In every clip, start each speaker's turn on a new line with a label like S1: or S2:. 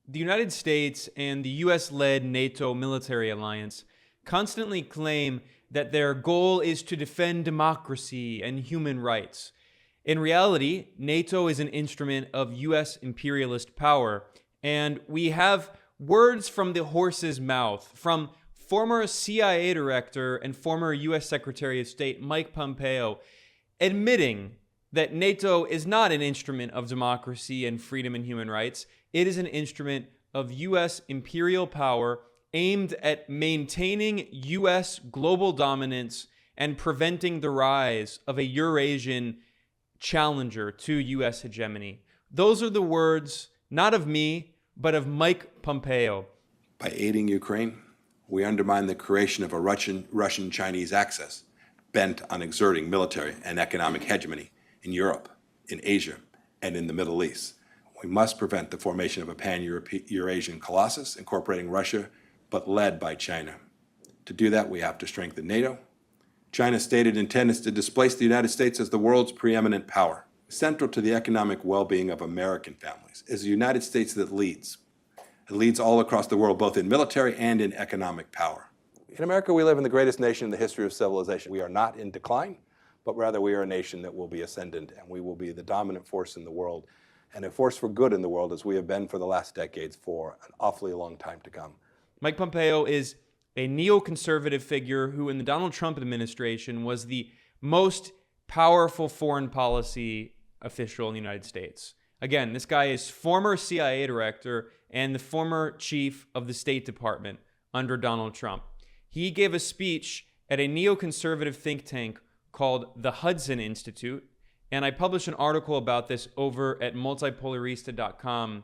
S1: The United States and the US-led NATO military alliance constantly claim that their goal is to defend democracy and human rights. In reality, NATO is an instrument of US imperialist power, and we have words from the horse's mouth from former CIA director and former US Secretary of State Mike Pompeo admitting that NATO is not an instrument of democracy and freedom and human rights. It is an instrument of US imperial power aimed at maintaining US global dominance and preventing the rise of a Eurasian challenger to US hegemony. Those are the words, not of me, but of Mike Pompeo.
S2: By aiding Ukraine, we undermine the creation of a Russian-Chinese axis bent on exerting military and economic hegemony in Europe, in Asia, and in the Middle East. We must prevent the formation of a pan-Eurasian colossus incorporating Russia, but led by China. To do that, we have to strengthen NATO. China's stated intent is to displace the United States as the world's preeminent power. Central to the economic well-being of American families is the United States that leads. It leads all across the world, both in military and in economic power. In America, we live in the greatest nation in the history of civilization. We are not in decline, but rather we are a nation that will be ascendant, and we will be the dominant force in the world, and a force for good in the world, as we have been for the last decades for an awfully long time to come.
S1: Mike Pompeo is a neoconservative figure who in the Donald Trump administration was the most powerful foreign policy official in the United States. Again, this guy is former CIA director and the former chief of the State Department under Donald Trump. He gave a speech at a neoconservative think tank called the Hudson Institute, and I published an article about this over at multipolarista.com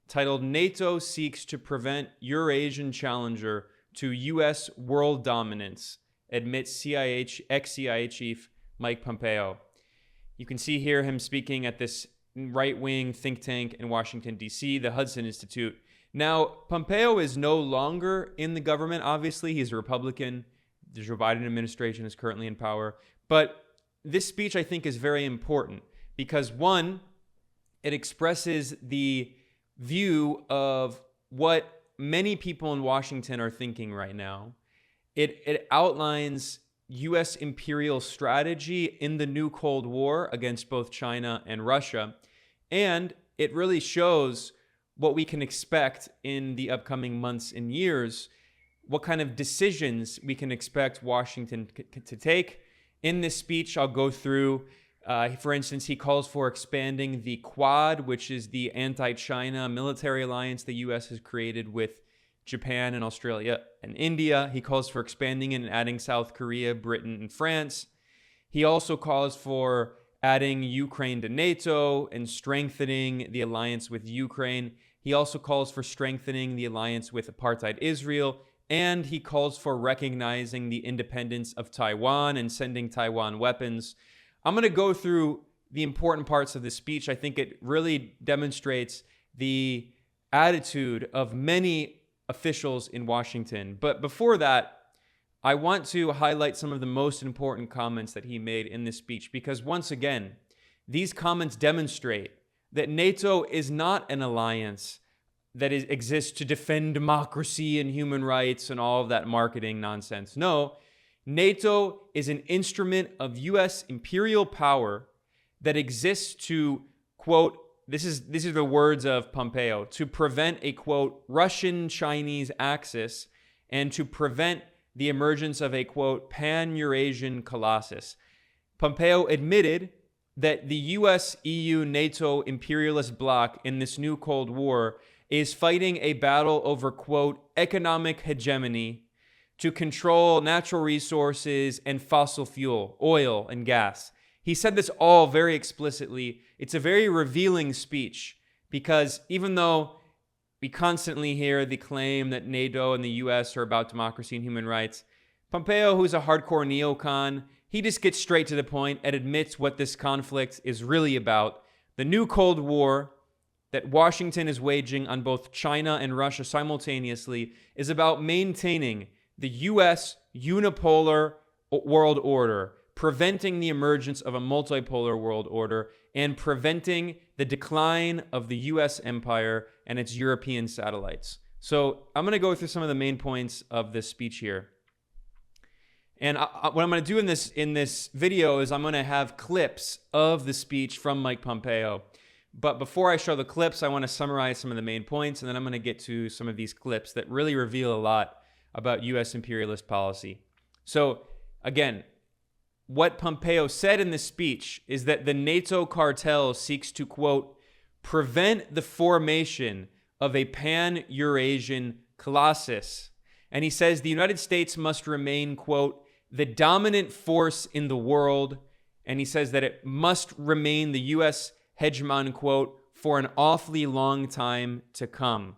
S1: titled "NATO Seeks to Prevent Eurasian Challenger to U.S. World Dominance," admits ex-CIA chief Mike Pompeo. You can see here him speaking at this right-wing think tank in Washington, D.C., the Hudson Institute. Now, Pompeo is no longer in the government. Obviously, he's a Republican. The Joe Biden administration is currently in power. But this speech, I think, is very important because, one, it expresses the view of what many people in Washington are thinking right now. It outlines U.S. imperial strategy in the new Cold War against both China and Russia. And it really shows what we can expect in the upcoming months and years, what kind of decisions we can expect Washington to take. In this speech, I'll go through, for instance, he calls for expanding the Quad, which is the anti-China military alliance the U.S. has created with Japan and Australia and India. He calls for expanding and adding South Korea, Britain, and France. He also calls for adding Ukraine to NATO and strengthening the alliance with Ukraine. He also calls for strengthening the alliance with apartheid Israel, and he calls for recognizing the independence of Taiwan and sending Taiwan weapons. I'm going to go through the important parts of this speech. I think it really demonstrates the attitude of many officials in Washington. But before that, I want to highlight some of the most important comments that he made in this speech, because once again, these comments demonstrate that NATO is not an alliance that exists to defend democracy and human rights and all of that marketing nonsense. No, NATO is an instrument of U.S. imperial power that exists to, quote, these are the words of Pompeo, to prevent a, quote, Russian-Chinese axis and to prevent the emergence of a, quote, pan-Eurasian colossus. Pompeo admitted that the US, EU, NATO imperialist bloc in this new Cold War is fighting a battle over, quote, economic hegemony to control natural resources and fossil fuel, oil and gas. He said this all very explicitly. It's a very revealing speech because even though we constantly hear the claim that NATO and the US are about democracy and human rights, Pompeo, who's a hardcore neocon, he just gets straight to the point and admits what this conflict is really about. The new Cold War that Washington is waging on both China and Russia simultaneously is about maintaining the US unipolar world order, preventing the emergence of a multipolar world order, and preventing the decline of the US empire and its European satellites. So I'm going to go through some of the main points of this speech here. And what I'm going to do in this video is I'm going to have clips of the speech from Mike Pompeo. But before I show the clips, I want to summarize some of the main points, and then I'm going to get to some of these clips that really reveal a lot about U.S. imperialist policy. So again, what Pompeo said in this speech is that the NATO cartel seeks to, quote, prevent the formation of a pan-Eurasian colossus. And he says the United States must remain, quote, the dominant force in the world. And he says that it must remain the U.S. hegemon, quote, for an awfully long time to come.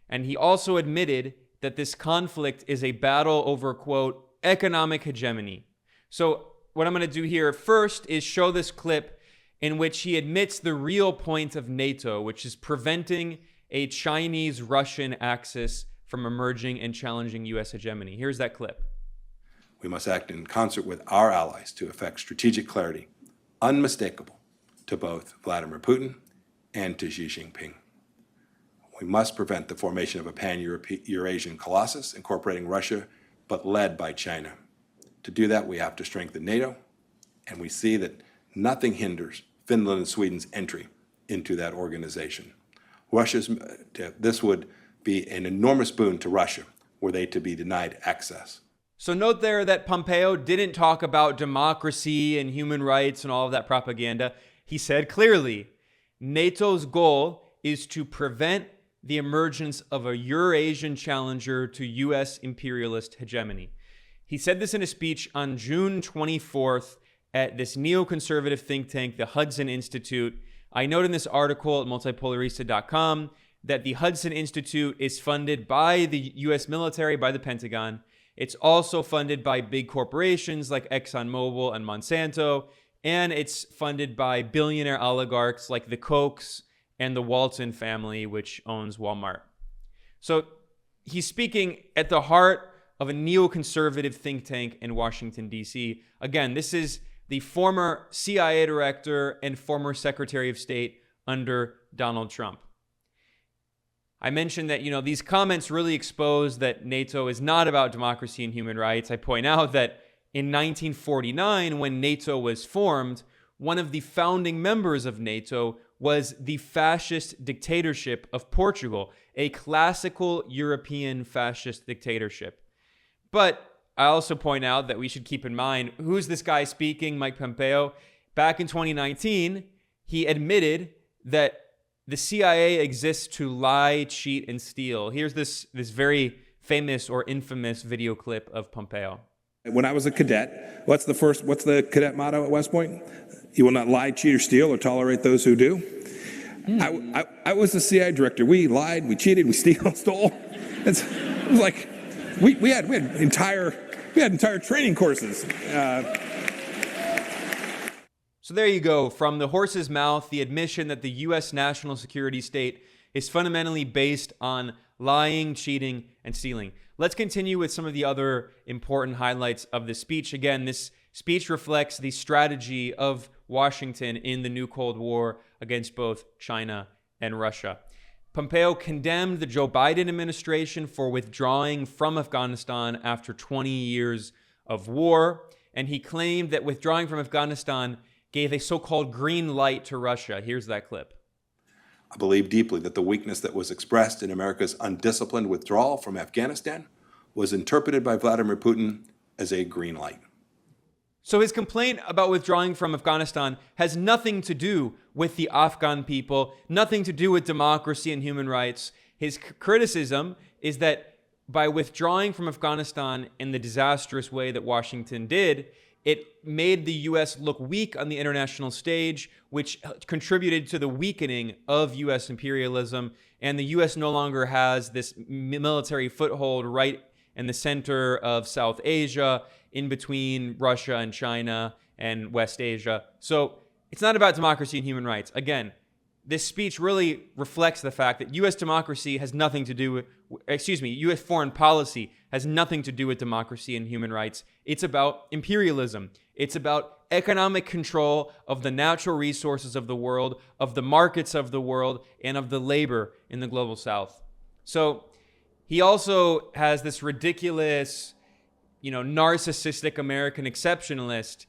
S1: And he also admitted that this conflict is a battle over, quote, economic hegemony. So what I'm going to do here first is show this clip in which he admits the real point of NATO, which is preventing a Chinese-Russian axis from emerging and challenging U.S. hegemony. Here's that clip.
S2: We must act in concert with our allies to effect strategic clarity, unmistakable to both Vladimir Putin and to Xi Jinping. We must prevent the formation of a pan-Eurasian colossus incorporating Russia, but led by China. To do that, we have to strengthen NATO, and we see that nothing hinders Finland and Sweden's entry into that organization. This would be an enormous boon to Russia were they to be denied access.
S1: So note there that Pompeo didn't talk about democracy and human rights and all of that propaganda. He said clearly, NATO's goal is to prevent the emergence of a Eurasian challenger to U.S. imperialist hegemony. He said this in a speech on June 24th at this neoconservative think tank, the Hudson Institute. I note in this article at multipolarista.com that the Hudson Institute is funded by the U.S. military, by the Pentagon. It's also funded by big corporations like ExxonMobil and Monsanto, and it's funded by billionaire oligarchs like the Kochs and the Walton family, which owns Walmart. So he's speaking at the heart of a neoconservative think tank in Washington, D.C. Again, this is the former CIA director and former Secretary of State under Donald Trump. I mentioned that, these comments really expose that NATO is not about democracy and human rights. I point out that in 1949, when NATO was formed, one of the founding members of NATO was the fascist dictatorship of Portugal, a classical European fascist dictatorship. But I also point out that we should keep in mind, who's this guy speaking, Mike Pompeo? Back in 2019, he admitted that the CIA exists to lie, cheat, and steal. Here's this very famous or infamous video clip of Pompeo.
S3: When I was a cadet, what's the cadet motto at West Point? You will not lie, cheat, or steal, or tolerate those who do. I was the CIA director. We lied, we cheated, we stole. It was like we had entire training courses.
S1: So there you go. From the horse's mouth, the admission that the U.S. national security state is fundamentally based on lying, cheating, and stealing. Let's continue with some of the other important highlights of this speech. Again, this speech reflects the strategy of Washington in the new Cold War against both China and Russia. Pompeo condemned the Joe Biden administration for withdrawing from Afghanistan after 20 years of war, and he claimed that withdrawing from Afghanistan gave a so-called green light to Russia. Here's that clip.
S2: I believe deeply that the weakness that was expressed in America's undisciplined withdrawal from Afghanistan was interpreted by Vladimir Putin as a green light.
S1: So his complaint about withdrawing from Afghanistan has nothing to do with the Afghan people, nothing to do with democracy and human rights. His criticism is that by withdrawing from Afghanistan in the disastrous way that Washington did, it made the U.S. look weak on the international stage, which contributed to the weakening of U.S. imperialism. And the U.S. no longer has this military foothold right in the center of South Asia, in between Russia and China and West Asia. So it's not about democracy and human rights. Again, this speech really reflects the fact that U.S. democracy has nothing to do with, U.S. foreign policy has nothing to do with democracy and human rights. It's about imperialism. It's about economic control of the natural resources of the world, of the markets of the world, and of the labor in the global south. So he also has this ridiculous, narcissistic American exceptionalist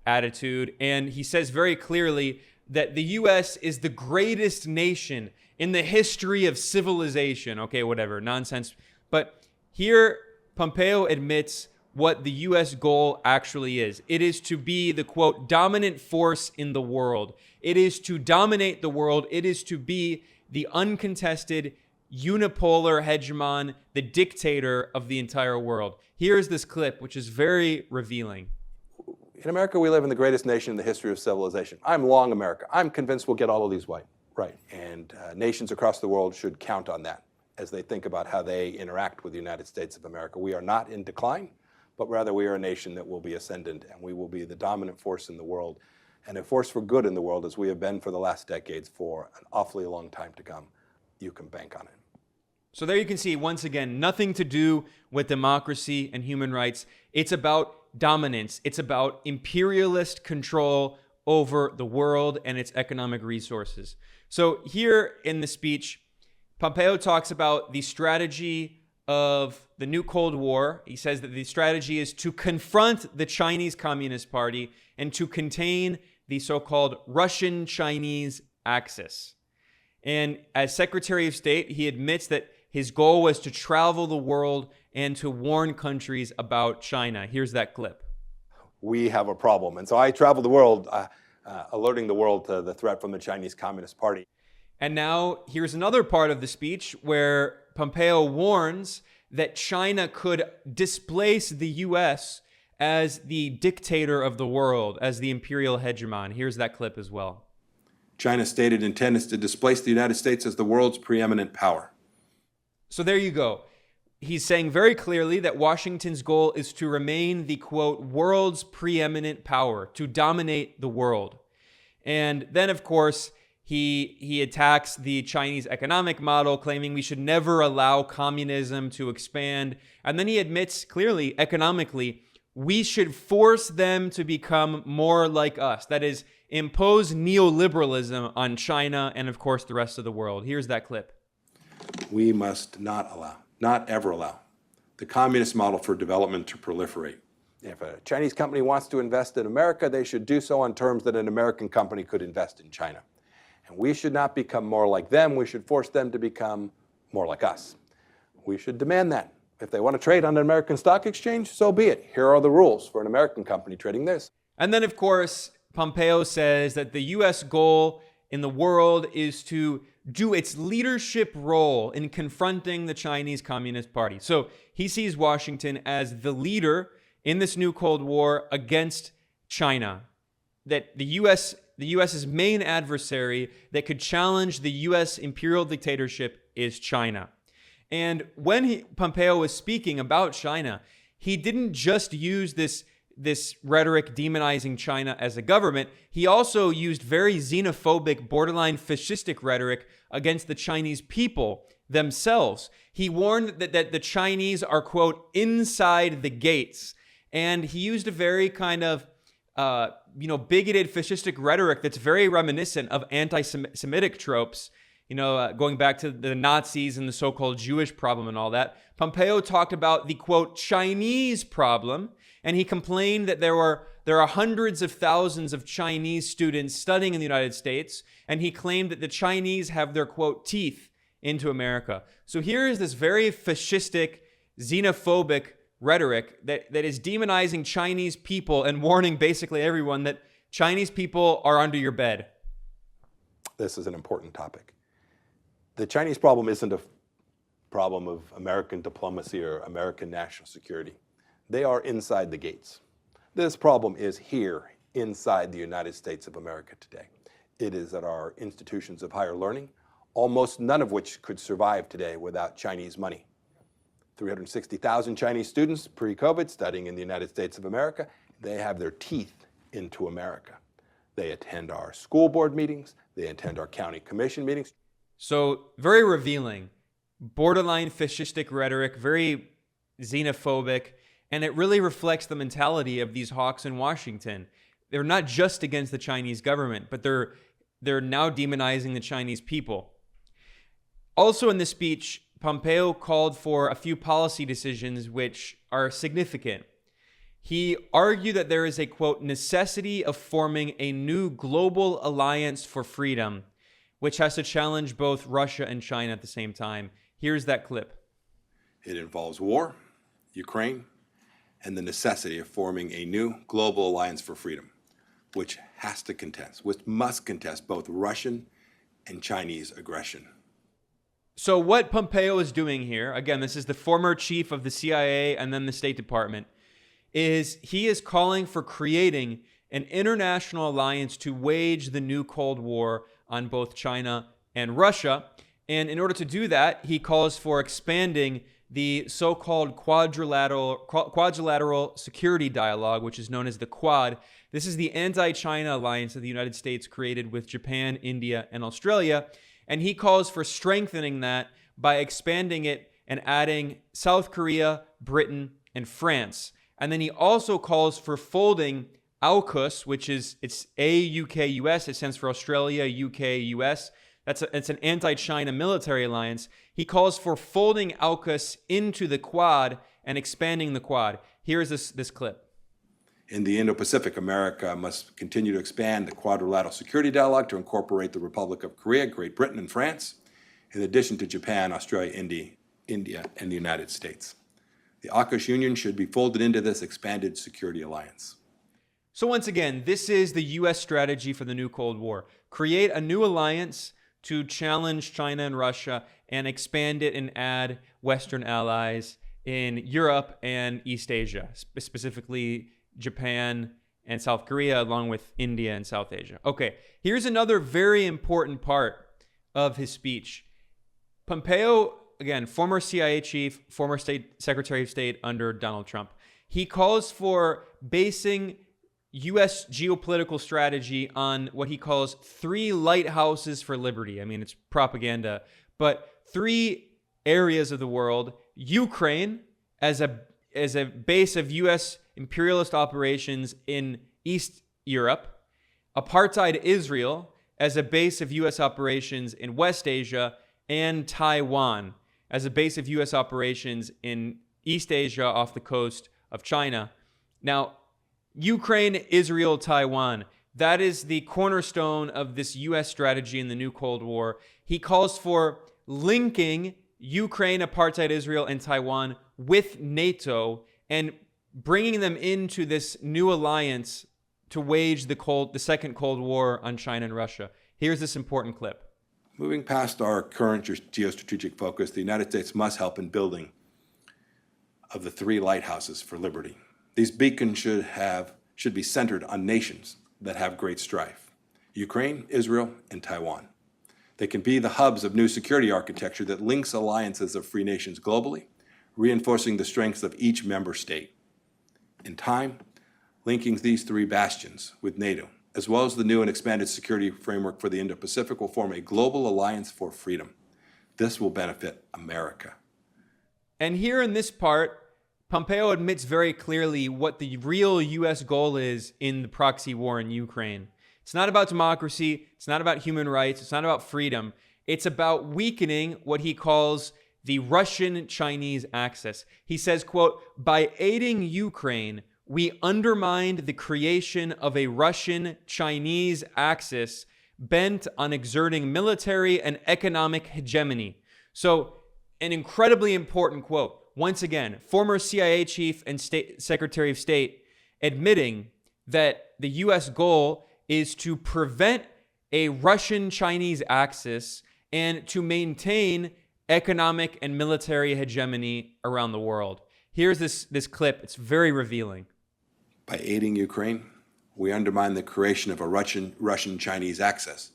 S1: attitude. And he says very clearly that the U.S. is the greatest nation in the history of civilization. Okay, whatever, nonsense. But here, Pompeo admits what the U.S. goal actually is. It is to be the, quote, dominant force in the world. It is to dominate the world. It is to be the uncontested unipolar hegemon, the dictator of the entire world. Here's this clip, which is very revealing.
S2: In America, we live in the greatest nation in the history of civilization. I'm long America. I'm convinced we'll get all of these right. And nations across the world should count on that as they think about how they interact with the United States of America. We are not in decline, but rather we are a nation that will be ascendant, and we will be the dominant force in the world, and a force for good in the world, as we have been for the last decades for an awfully long time to come. You can bank on it.
S1: So there you can see, once again, nothing to do with democracy and human rights. It's about dominance. It's about imperialist control over the world and its economic resources. So here in the speech, Pompeo talks about the strategy of the new Cold War. He says that the strategy is to confront the Chinese Communist Party and to contain the so-called Russian-Chinese axis. And as Secretary of State, he admits that his goal was to travel the world and to warn countries about China. Here's that clip.
S2: We have a problem. And so I traveled the world, alerting the world to the threat from the Chinese Communist Party.
S1: And now here's another part of the speech where Pompeo warns that China could displace the U.S. as the dictator of the world, as the imperial hegemon. Here's that clip as well.
S2: China's stated intent is to displace the United States as the world's preeminent power.
S1: So there you go. He's saying very clearly that Washington's goal is to remain the, quote, world's preeminent power, to dominate the world. And then, of course, he attacks the Chinese economic model, claiming we should never allow communism to expand. And then he admits clearly, economically, we should force them to become more like us. That is, impose neoliberalism on China and, of course, the rest of the world. Here's that clip.
S2: We must not ever allow the communist model for development to proliferate. If a Chinese company wants to invest in America, they should do so on terms that an American company could invest in China. And we should not become more like them. We should force them to become more like us. We should demand that. If they want to trade on an American stock exchange, so be it. Here are the rules for an American company trading this.
S1: And then, of course, Pompeo says that the U.S. goal in the world is to do its leadership role in confronting the Chinese Communist Party. So he sees Washington as the leader in this new Cold War against China, that the U.S.'s main adversary that could challenge the U.S. imperial dictatorship is China. And when Pompeo was speaking about China, he didn't just use this rhetoric demonizing China as a government. He also used very xenophobic, borderline fascistic rhetoric against the Chinese people themselves. He warned that the Chinese are, quote, inside the gates. And he used a very kind of, bigoted, fascistic rhetoric that's very reminiscent of anti-Semitic tropes, going back to the Nazis and the so-called Jewish problem and all that. Pompeo talked about the, quote, Chinese problem, and he complained that there are hundreds of thousands of Chinese students studying in the United States, and he claimed that the Chinese have their, quote, teeth into America. So here is this very fascistic, xenophobic rhetoric that is demonizing Chinese people and warning basically everyone that Chinese people are under your bed.
S2: This is an important topic. The Chinese problem isn't a problem of American diplomacy or American national security. They are inside the gates. This problem is here inside the United States of America today. It is at our institutions of higher learning, almost none of which could survive today without Chinese money. 360,000 Chinese students pre-COVID studying in the United States of America. They have their teeth into America. They attend our school board meetings. They attend our county commission meetings.
S1: So very revealing, borderline fascistic rhetoric, very xenophobic, and it really reflects the mentality of these hawks in Washington. they're not just against the Chinese government, but they're now demonizing the Chinese people. Also in this speech, Pompeo called for a few policy decisions which are significant. He argued that there is a, quote, necessity of forming a new global alliance for freedom, which has to challenge both Russia and China at the same time. Here's that clip.
S2: It involves war, Ukraine, and the necessity of forming a new global alliance for freedom, which must contest both Russian and Chinese aggression.
S1: So what Pompeo is doing here, again, this is the former chief of the CIA and then the State Department, is he is calling for creating an international alliance to wage the new Cold War on both China and Russia. And in order to do that, he calls for expanding the so-called quadrilateral security dialogue, which is known as the Quad. This is the anti-China alliance that the United States created with Japan, India, and Australia. And he calls for strengthening that by expanding it and adding South Korea, Britain, and France. And then he also calls for folding AUKUS, which is it's AUKUS. It stands for Australia, UK, US. It's an anti-China military alliance. He calls for folding AUKUS into the Quad and expanding the Quad. Here's this clip.
S2: In the Indo-Pacific, America must continue to expand the quadrilateral security dialogue to incorporate the Republic of Korea, Great Britain, and France, in addition to Japan, Australia, India, and the United States. The AUKUS Union should be folded into this expanded security alliance.
S1: So once again, this is the U.S. strategy for the new Cold War. Create a new alliance to challenge China and Russia and expand it and add Western allies in Europe and East Asia, specifically Japan and South Korea, along with India and South Asia. Okay, here's another very important part of his speech. Pompeo, again, former CIA chief, former Secretary of State under Donald Trump. He calls for basing U.S. geopolitical strategy on what he calls 3 lighthouses for liberty. I mean, it's propaganda, but 3 areas of the world: Ukraine as a base of U.S. imperialist operations in East Europe, apartheid Israel as a base of U.S. operations in West Asia, and Taiwan as a base of U.S. operations in East Asia off the coast of China. Now, Ukraine, Israel, Taiwan, that is the cornerstone of this U.S. strategy in the new Cold War. He calls for linking Ukraine, apartheid Israel, and Taiwan with NATO and bringing them into this new alliance to wage the second Cold War on China and Russia. Here's this important clip.
S2: Moving past our current geostrategic focus, the United States must help in building of the 3 lighthouses for liberty. These beacons should be centered on nations that have great strife: Ukraine, Israel, and Taiwan. They can be the hubs of new security architecture that links alliances of free nations globally, reinforcing the strengths of each member state. In time, linking these 3 bastions with NATO, as well as the new and expanded security framework for the Indo-Pacific, will form a global alliance for freedom. This will benefit America.
S1: And here in this part, Pompeo admits very clearly what the real U.S. goal is in the proxy war in Ukraine. It's not about democracy. It's not about human rights. It's not about freedom. It's about weakening what he calls the Russian-Chinese axis. He says, quote, by aiding Ukraine, we undermined the creation of a Russian-Chinese axis bent on exerting military and economic hegemony. So, an incredibly important quote. Once again, former CIA chief and Secretary of State admitting that the U.S. goal is to prevent a Russian-Chinese axis and to maintain economic and military hegemony around the world. Here's this clip. It's very revealing.
S2: By aiding Ukraine, we undermine the creation of a Russian-Chinese axis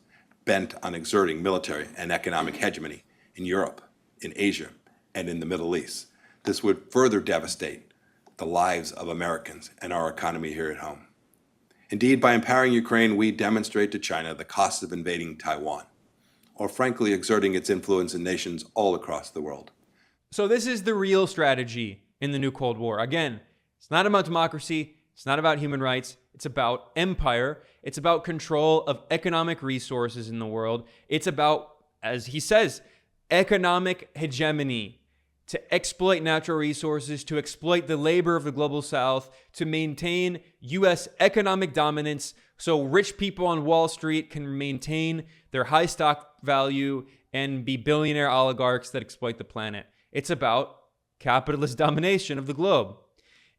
S2: bent on exerting military and economic hegemony in Europe, in Asia, and in the Middle East. This would further devastate the lives of Americans and our economy here at home. Indeed, by empowering Ukraine, we demonstrate to China the cost of invading Taiwan, or frankly exerting its influence in nations all across the world.
S1: So this is the real strategy in the new Cold War. Again, it's not about democracy. It's not about human rights. It's about empire. It's about control of economic resources in the world. It's about, as he says, economic hegemony, to exploit natural resources, to exploit the labor of the global south, to maintain U.S. economic dominance so rich people on Wall Street can maintain their high stock value and be billionaire oligarchs that exploit the planet. It's about capitalist domination of the globe.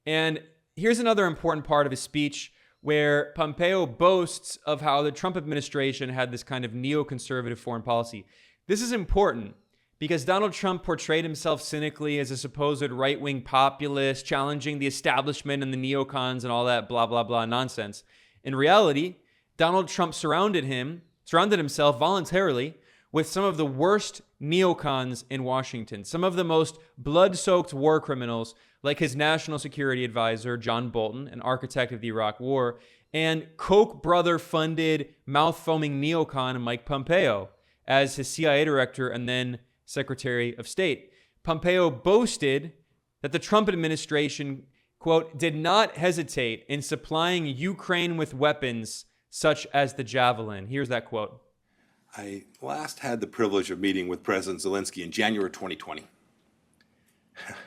S1: And here's another important part of his speech where Pompeo boasts of how the Trump administration had this kind of neoconservative foreign policy. This is important because Donald Trump portrayed himself cynically as a supposed right-wing populist, challenging the establishment and the neocons and all that blah, blah, blah nonsense. In reality, Donald Trump surrounded himself voluntarily with some of the worst neocons in Washington, some of the most blood-soaked war criminals, like his national security advisor, John Bolton, an architect of the Iraq War, and Koch brother-funded mouth-foaming neocon Mike Pompeo as his CIA director and then Secretary of State. Pompeo boasted that the Trump administration, quote, did not hesitate in supplying Ukraine with weapons such as the Javelin. Here's that quote.
S2: I last had the privilege of meeting with President Zelensky in January 2020.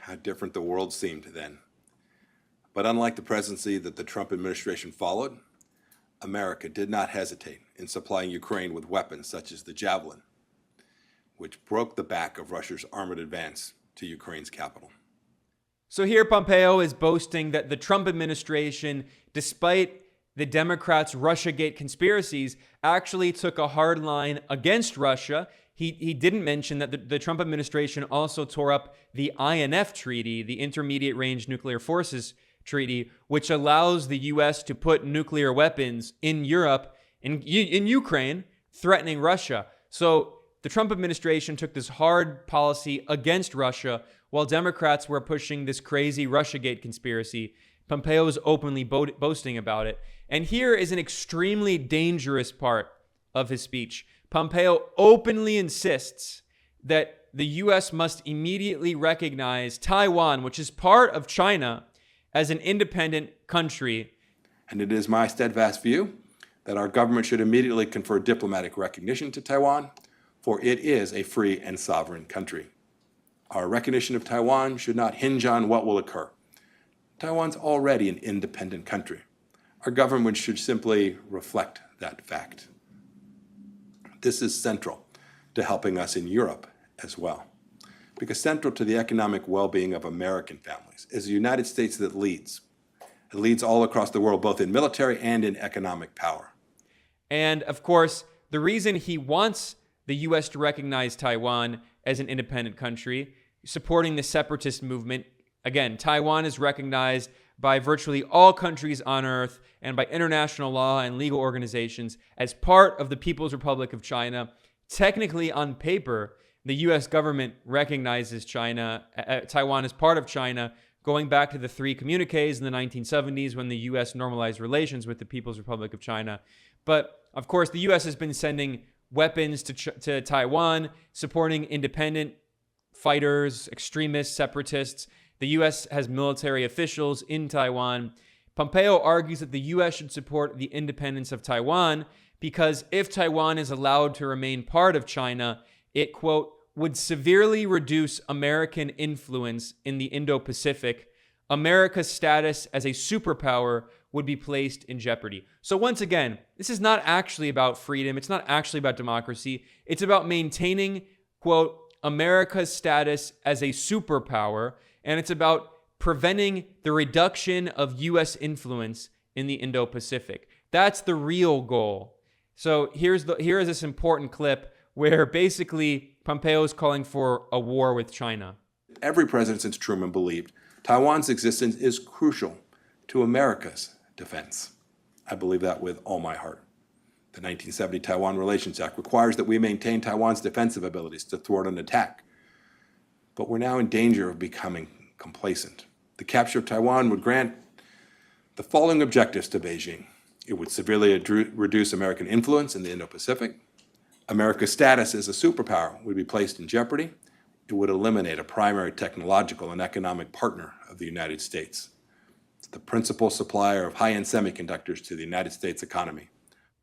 S2: How different the world seemed then. But unlike the presidency that the Trump administration followed, America did not hesitate in supplying Ukraine with weapons such as the Javelin, which broke the back of Russia's armored advance to Ukraine's capital.
S1: So here Pompeo is boasting that the Trump administration, despite the Democrats' Russiagate conspiracies, actually took a hard line against Russia. He didn't mention that the Trump administration also tore up the INF Treaty, the Intermediate Range Nuclear Forces Treaty, which allows the U.S. to put nuclear weapons in Europe, in Ukraine, threatening Russia. So the Trump administration took this hard policy against Russia while Democrats were pushing this crazy Russiagate conspiracy. Pompeo is openly boasting about it. And here is an extremely dangerous part of his speech. Pompeo openly insists that the U.S. must immediately recognize Taiwan, which is part of China, as an independent country.
S2: And it is my steadfast view that our government should immediately confer diplomatic recognition to Taiwan, for it is a free and sovereign country. Our recognition of Taiwan should not hinge on what will occur. Taiwan's already an independent country. Our government should simply reflect that fact. This is central to helping us in Europe as well, because central to the economic well-being of American families is a United States that leads. It leads all across the world, both in military and in economic power.
S1: And of course, the reason he wants the U.S. to recognize Taiwan as an independent country, supporting the separatist movement. Again, Taiwan is recognized by virtually all countries on Earth and by international law and legal organizations as part of the People's Republic of China. Technically, on paper, the U.S. government recognizes Taiwan as part of China, going back to the three communiques in the 1970s when the U.S. normalized relations with the People's Republic of China. But, of course, the U.S. has been sending weapons to Taiwan, supporting independent fighters, extremists, separatists. The U.S. has military officials in Taiwan. Pompeo argues that the U.S. should support the independence of Taiwan because if Taiwan is allowed to remain part of China, it, quote, would severely reduce American influence in the Indo-Pacific. America's status as a superpower would be placed in jeopardy. So once again, this is not actually about freedom. It's not actually about democracy. It's about maintaining, quote, America's status as a superpower, and it's about preventing the reduction of U.S. influence in the Indo-Pacific. That's the real goal. So here is this important clip where basically Pompeo is calling for a war with China.
S2: Every president since Truman believed Taiwan's existence is crucial to America's defense. I believe that with all my heart. The 1970 Taiwan Relations Act requires that we maintain Taiwan's defensive abilities to thwart an attack. But we're now in danger of becoming complacent. The capture of Taiwan would grant the following objectives to Beijing. It would severely reduce American influence in the Indo-Pacific. America's status as a superpower would be placed in jeopardy. It would eliminate a primary technological and economic partner of the United States. the principal supplier of high-end semiconductors to the United States economy.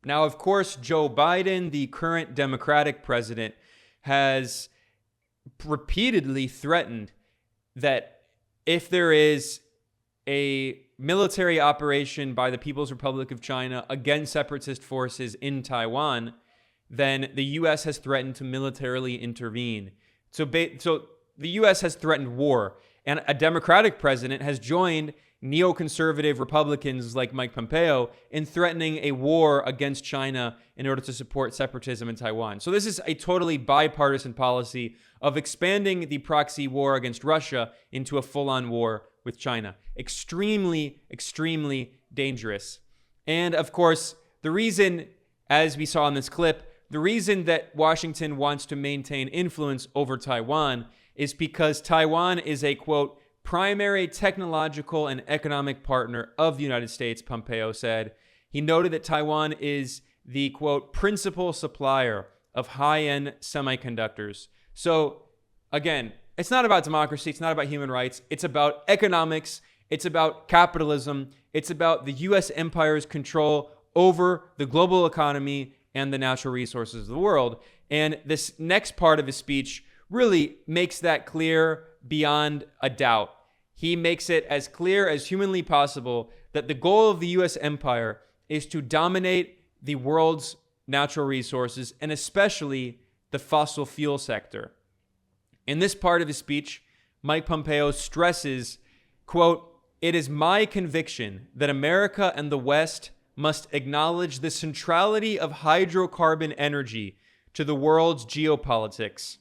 S1: Now, of course, Joe Biden, the current Democratic president, has repeatedly threatened that if there is a military operation by the People's Republic of China against separatist forces in Taiwan, then the U.S. has threatened to militarily intervene. So the U.S. has threatened war, and a Democratic president has joined neoconservative Republicans like Mike Pompeo in threatening a war against China in order to support separatism in Taiwan. So this is a totally bipartisan policy of expanding the proxy war against Russia into a full-on war with China. Extremely, extremely dangerous. And of course, the reason, as we saw in this clip, the reason that Washington wants to maintain influence over Taiwan is because Taiwan is a, quote, primary technological and economic partner of the United States, Pompeo said. He noted that Taiwan is the, quote, principal supplier of high-end semiconductors. So, again, it's not about democracy. It's not about human rights. It's about economics. It's about capitalism. It's about the U.S. empire's control over the global economy and the natural resources of the world. And this next part of his speech really makes that clear beyond a doubt. He makes it as clear as humanly possible that the goal of the U.S. empire is to dominate the world's natural resources, and especially the fossil fuel sector. In this part of his speech, Mike Pompeo stresses, quote, "It is my conviction that America and the West must acknowledge the centrality of hydrocarbon energy to the world's geopolitics."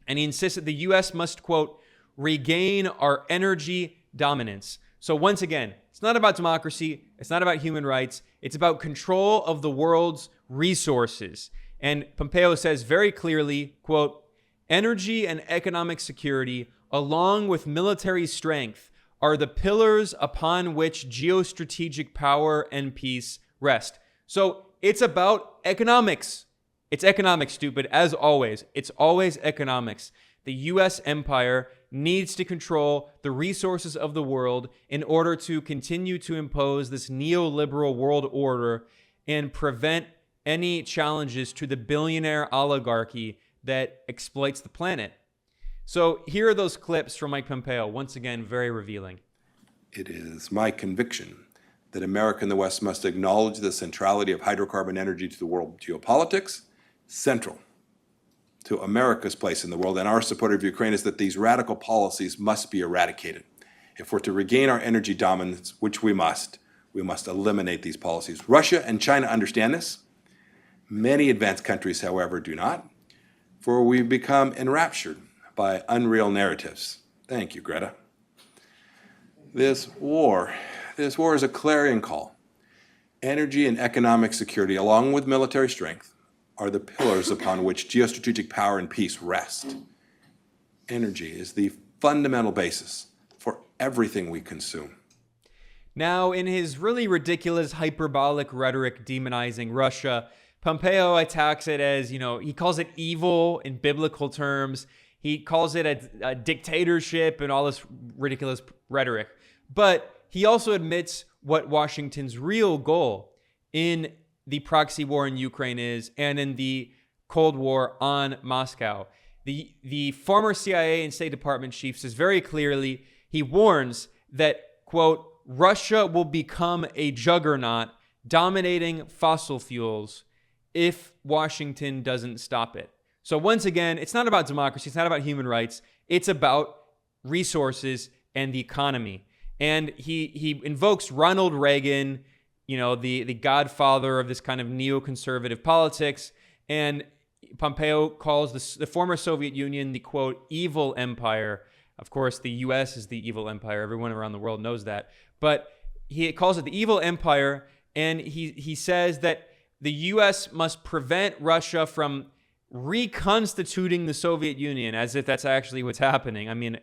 S1: And he insists that the U.S. must, quote, "regain our energy dominance." So once again, it's not about democracy. It's not about human rights. It's about control of the world's resources. And Pompeo says very clearly, quote, "Energy and economic security, along with military strength, are the pillars upon which geostrategic power and peace rest." So it's about economics. It's economics, stupid, as always. It's always economics. The U.S. empire needs to control the resources of the world in order to continue to impose this neoliberal world order and prevent any challenges to the billionaire oligarchy that exploits the planet. So here are those clips from Mike Pompeo, once again, very revealing.
S2: It is my conviction that America and the West must acknowledge the centrality of hydrocarbon energy to the world geopolitics. Central to America's place in the world and our support of Ukraine is that these radical policies must be eradicated. If we're to regain our energy dominance, which we must eliminate these policies. Russia and China understand this. Many advanced countries, however, do not, for we've become enraptured by unreal narratives. Thank you, Greta. This war is a clarion call. Energy and economic security, along with military strength, are the pillars upon which geostrategic power and peace rest. Energy is the fundamental basis for everything we consume.
S1: Now, in his really ridiculous hyperbolic rhetoric demonizing Russia, Pompeo attacks it as, he calls it evil in biblical terms. He calls it a dictatorship and all this ridiculous rhetoric. But he also admits what Washington's real goal in the proxy war in Ukraine is, and in the Cold War on Moscow. The former CIA and State Department chief says very clearly, he warns that, quote, "Russia will become a juggernaut dominating fossil fuels if Washington doesn't stop it." So once again, it's not about democracy. It's not about human rights. It's about resources and the economy. And he invokes Ronald Reagan, the godfather of this kind of neoconservative politics. And Pompeo calls the former Soviet Union the, quote, evil empire. Of course, the U.S. is the evil empire. Everyone around the world knows that. But he calls it the evil empire. And he says that the U.S. must prevent Russia from reconstituting the Soviet Union, as if that's actually what's happening. I mean,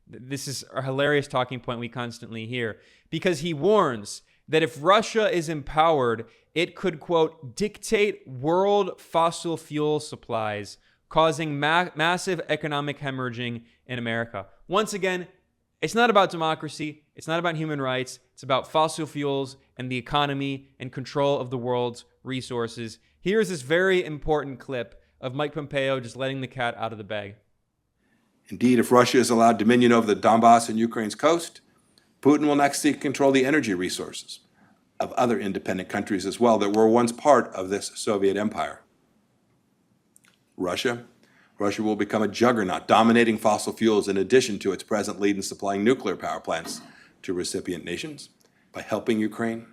S1: this is a hilarious talking point we constantly hear, because he warns that if Russia is empowered, it could, quote, dictate world fossil fuel supplies, causing massive economic hemorrhaging in America. Once again, it's not about democracy. It's not about human rights. It's about fossil fuels and the economy and control of the world's resources. Here's this very important clip of Mike Pompeo just letting the cat out of the bag.
S2: Indeed, if Russia is allowed dominion over the Donbass and Ukraine's coast, Putin will next seek to control the energy resources of other independent countries as well that were once part of this Soviet empire. Russia will become a juggernaut, dominating fossil fuels in addition to its present lead in supplying nuclear power plants to recipient nations. By helping Ukraine,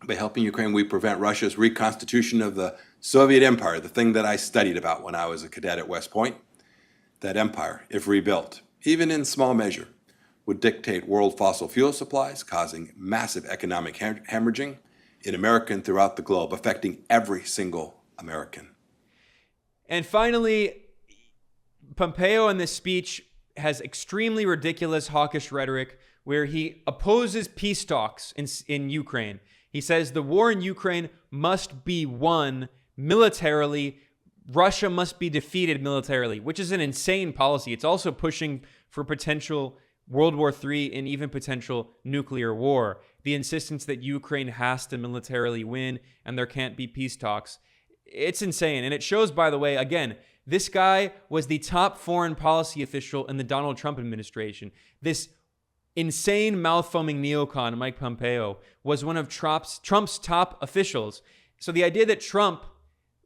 S2: we prevent Russia's reconstitution of the Soviet empire, the thing that I studied about when I was a cadet at West Point. That empire, if rebuilt, even in small measure, would dictate world fossil fuel supplies, causing massive economic hemorrhaging in America and throughout the globe, affecting every single American.
S1: And finally, Pompeo in this speech has extremely ridiculous hawkish rhetoric where he opposes peace talks in Ukraine. He says the war in Ukraine must be won militarily. Russia must be defeated militarily, which is an insane policy. It's also pushing for potential World War III and even potential nuclear war. The insistence that Ukraine has to militarily win and there can't be peace talks. It's insane. And it shows, by the way, again, this guy was the top foreign policy official in the Donald Trump administration. This insane mouth-foaming neocon, Mike Pompeo, was one of Trump's top officials. So the idea that Trump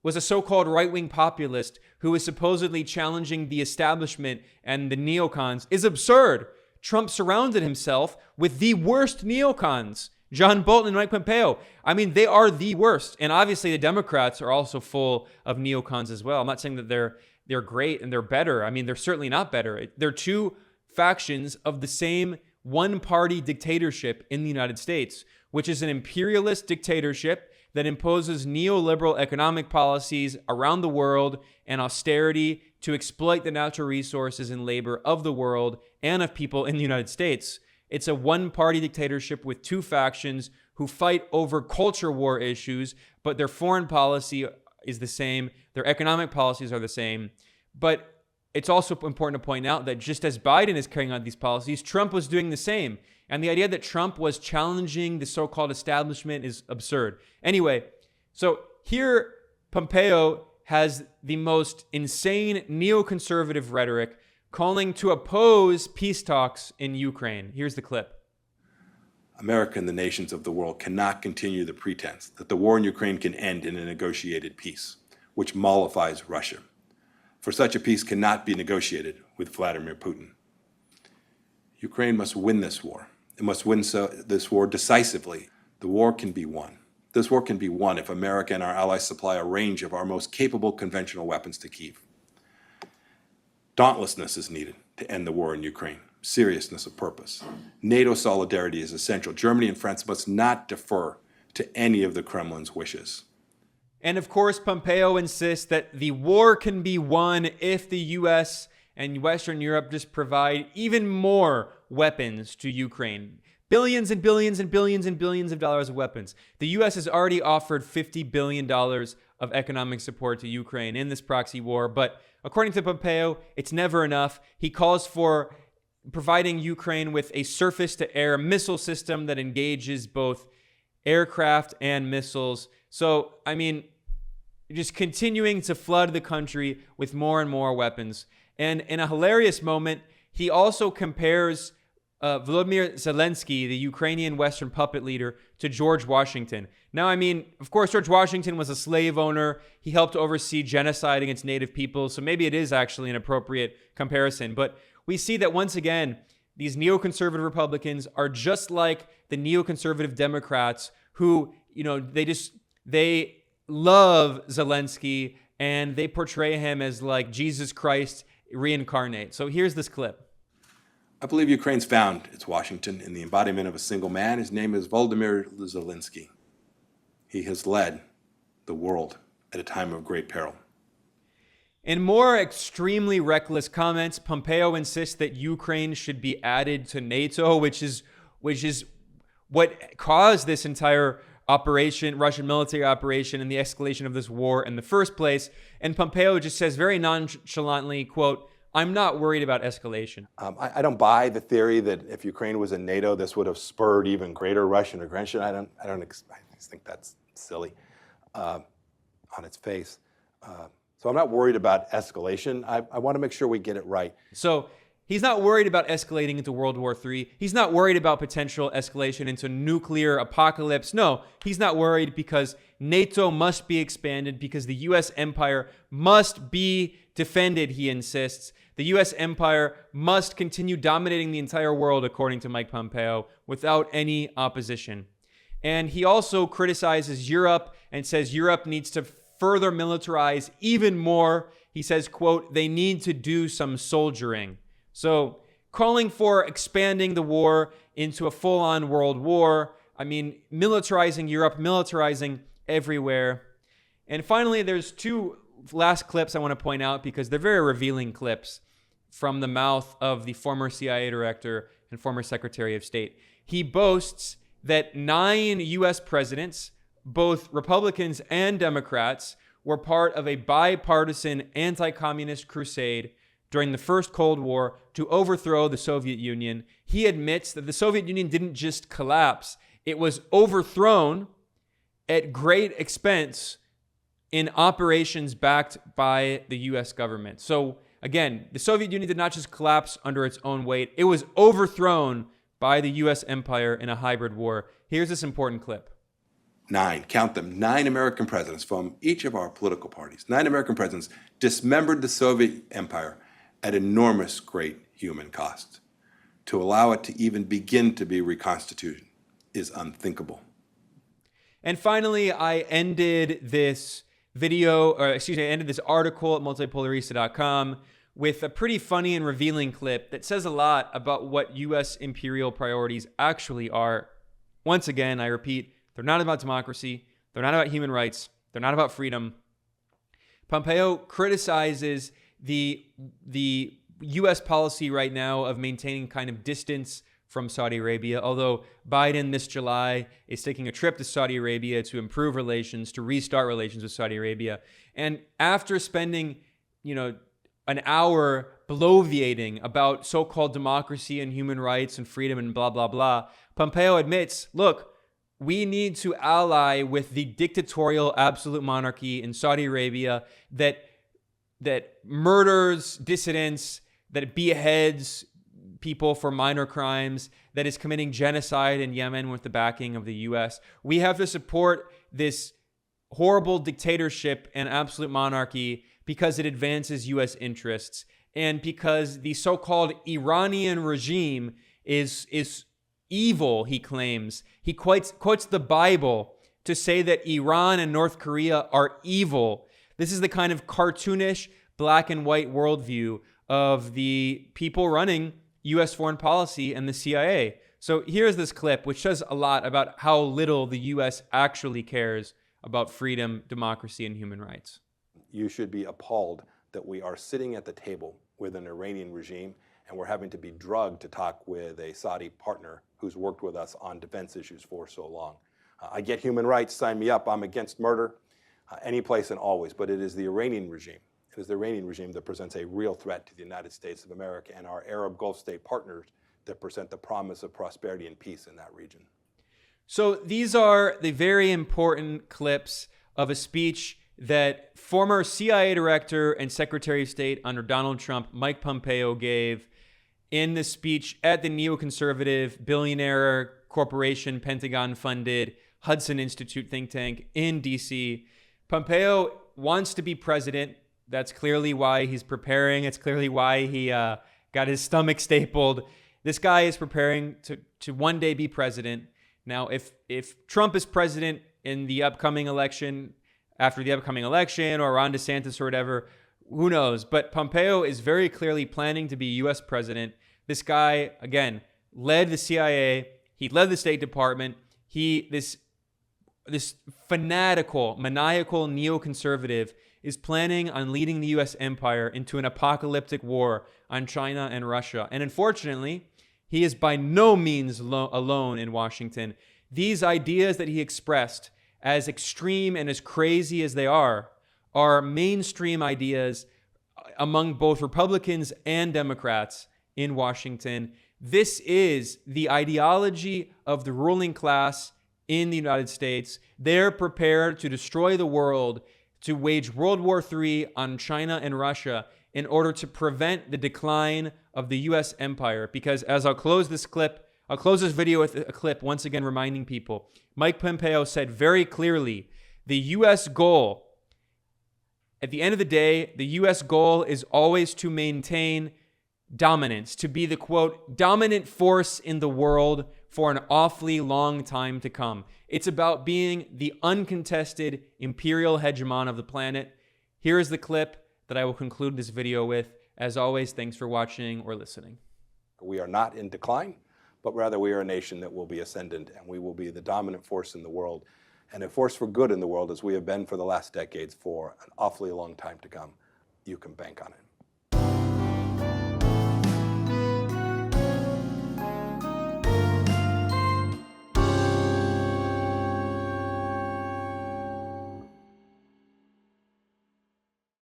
S1: was a so-called right-wing populist who was supposedly challenging the establishment and the neocons is absurd. Trump surrounded himself with the worst neocons, John Bolton and Mike Pompeo. I mean, they are the worst. And obviously the Democrats are also full of neocons as well. I'm not saying that they're great and they're better. I mean, they're certainly not better. They're two factions of the same one-party dictatorship in the United States, which is an imperialist dictatorship that imposes neoliberal economic policies around the world and austerity to exploit the natural resources and labor of the world and of people in the United States. It's a one-party dictatorship with two factions who fight over culture war issues, but their foreign policy is the same. Their economic policies are the same. But it's also important to point out that just as Biden is carrying out these policies, Trump was doing the same. And the idea that Trump was challenging the so-called establishment is absurd. Anyway, so here Pompeo has the most insane neoconservative rhetoric calling to oppose peace talks in Ukraine. Here's the clip.
S2: America and the nations of the world cannot continue the pretense that the war in Ukraine can end in a negotiated peace, which mollifies Russia. For such a peace cannot be negotiated with Vladimir Putin. Ukraine must win this war. It must win this war decisively. The war can be won. This war can be won if America and our allies supply a range of our most capable conventional weapons to Kyiv. Dauntlessness is needed to end the war in Ukraine. Seriousness of purpose. NATO solidarity is essential. Germany and France must not defer to any of the Kremlin's wishes.
S1: And of course, Pompeo insists that the war can be won if the U.S. and Western Europe just provide even more weapons to Ukraine. Billions and billions and billions and billions of dollars of weapons. The U.S. has already offered $50 billion of economic support to Ukraine in this proxy war, but according to Pompeo, it's never enough. He calls for providing Ukraine with a surface-to-air missile system that engages both aircraft and missiles. So, I mean, just continuing to flood the country with more and more weapons. And in a hilarious moment, he also compares Volodymyr Zelensky, the Ukrainian Western puppet leader, to George Washington. Now, I mean, of course, George Washington was a slave owner. He helped oversee genocide against native peoples. So maybe it is actually an appropriate comparison. But we see that once again, these neoconservative Republicans are just like the neoconservative Democrats who, you know, they love Zelensky and they portray him as like Jesus Christ reincarnate. So here's this clip.
S2: I believe Ukraine's found its Washington in the embodiment of a single man. His name is Volodymyr Zelensky. He has led the world at a time of great peril.
S1: In more extremely reckless comments, Pompeo insists that Ukraine should be added to NATO, which is what caused this entire operation, Russian military operation, and the escalation of this war in the first place. And Pompeo just says very nonchalantly, quote, I'm not worried about escalation.
S2: I don't buy the theory that if Ukraine was in NATO, this would have spurred even greater Russian aggression. I just think that's silly on its face. So I'm not worried about escalation. I want to make sure we get it right.
S1: So he's not worried about escalating into World War III. He's not worried about potential escalation into nuclear apocalypse. No, he's not worried because NATO must be expanded, because the U.S. empire must be defended, he insists. The U.S. empire must continue dominating the entire world, according to Mike Pompeo, without any opposition. And he also criticizes Europe and says Europe needs to further militarize even more. He says, quote, they need to do some soldiering. So calling for expanding the war into a full-on world war. I mean, militarizing Europe, militarizing everywhere. And finally, there's two last clips I want to point out because they're very revealing clips from the mouth of the former CIA director and former Secretary of State. He boasts that 9 U.S. presidents, both Republicans and Democrats, were part of a bipartisan anti-communist crusade during the first Cold War to overthrow the Soviet Union. He admits that the Soviet Union didn't just collapse, it was overthrown at great expense in operations backed by the U.S. government. So again, the Soviet Union did not just collapse under its own weight, it was overthrown by the U.S. empire in a hybrid war. Here's this important clip.
S2: 9, count them, 9 American presidents from each of our political parties, 9 American presidents dismembered the Soviet empire at enormous great human cost. To allow it to even begin to be reconstituted is unthinkable.
S1: And finally, I ended this article at multipolarista.com with a pretty funny and revealing clip that says a lot about what U.S. imperial priorities actually are. Once again, I repeat, they're not about democracy. They're not about human rights. They're not about freedom. Pompeo criticizes the U.S. policy right now of maintaining kind of distance from Saudi Arabia, although Biden this July is taking a trip to Saudi Arabia to improve relations, to restart relations with Saudi Arabia. And after spending, an hour bloviating about so-called democracy and human rights and freedom and blah, blah, blah, Pompeo admits, look, we need to ally with the dictatorial absolute monarchy in Saudi Arabia that murders dissidents, that beheads people for minor crimes, that is committing genocide in Yemen with the backing of the U.S. We have to support this horrible dictatorship and absolute monarchy because it advances U.S. interests and because the so-called Iranian regime is evil, he claims. He quotes the Bible to say that Iran and North Korea are evil. This is the kind of cartoonish black and white worldview of the people running U.S. foreign policy and the CIA. So here's this clip, which says a lot about how little the U.S. actually cares about freedom, democracy, and human rights.
S2: You should be appalled that we are sitting at the table with an Iranian regime and we're having to be drugged to talk with a Saudi partner who's worked with us on defense issues for so long. I get human rights, sign me up, I'm against murder, any place and always, but it is the Iranian regime. It is the Iranian regime that presents a real threat to the United States of America and our Arab Gulf state partners that present the promise of prosperity and peace in that region.
S1: So these are the very important clips of a speech that former CIA director and Secretary of State under Donald Trump, Mike Pompeo, gave in the speech at the Neoconservative billionaire corporation, Pentagon-funded Hudson Institute think tank in D.C. Pompeo wants to be president. That's clearly why he's preparing. It's clearly why he got his stomach stapled. This guy is preparing to one day be president. Now, if Trump is president in the upcoming election, after the upcoming election, or Ron DeSantis or whatever, who knows? But Pompeo is very clearly planning to be U.S. president. This guy, again, led the CIA. He led the State Department. This fanatical, maniacal neoconservative is planning on leading the U.S. empire into an apocalyptic war on China and Russia. And unfortunately, he is by no means alone in Washington. These ideas that he expressed, as extreme and as crazy as they are mainstream ideas among both Republicans and Democrats in Washington. This is the ideology of the ruling class in the United States. They're prepared to destroy the world, to wage World War III on China and Russia in order to prevent the decline of the U.S. empire. Because as I'll close this video with a clip, once again reminding people, Mike Pompeo said very clearly, the U.S. goal, at the end of the day, the U.S. goal is always to maintain dominance, to be the, quote, dominant force in the world for an awfully long time to come. It's about being the uncontested imperial hegemon of the planet. Here is the clip that I will conclude this video with. As always, thanks for watching or listening.
S2: We are not in decline, but rather we are a nation that will be ascendant, and we will be the dominant force in the world, and a force for good in the world, as we have been for the last decades for an awfully long time to come. You can bank on it.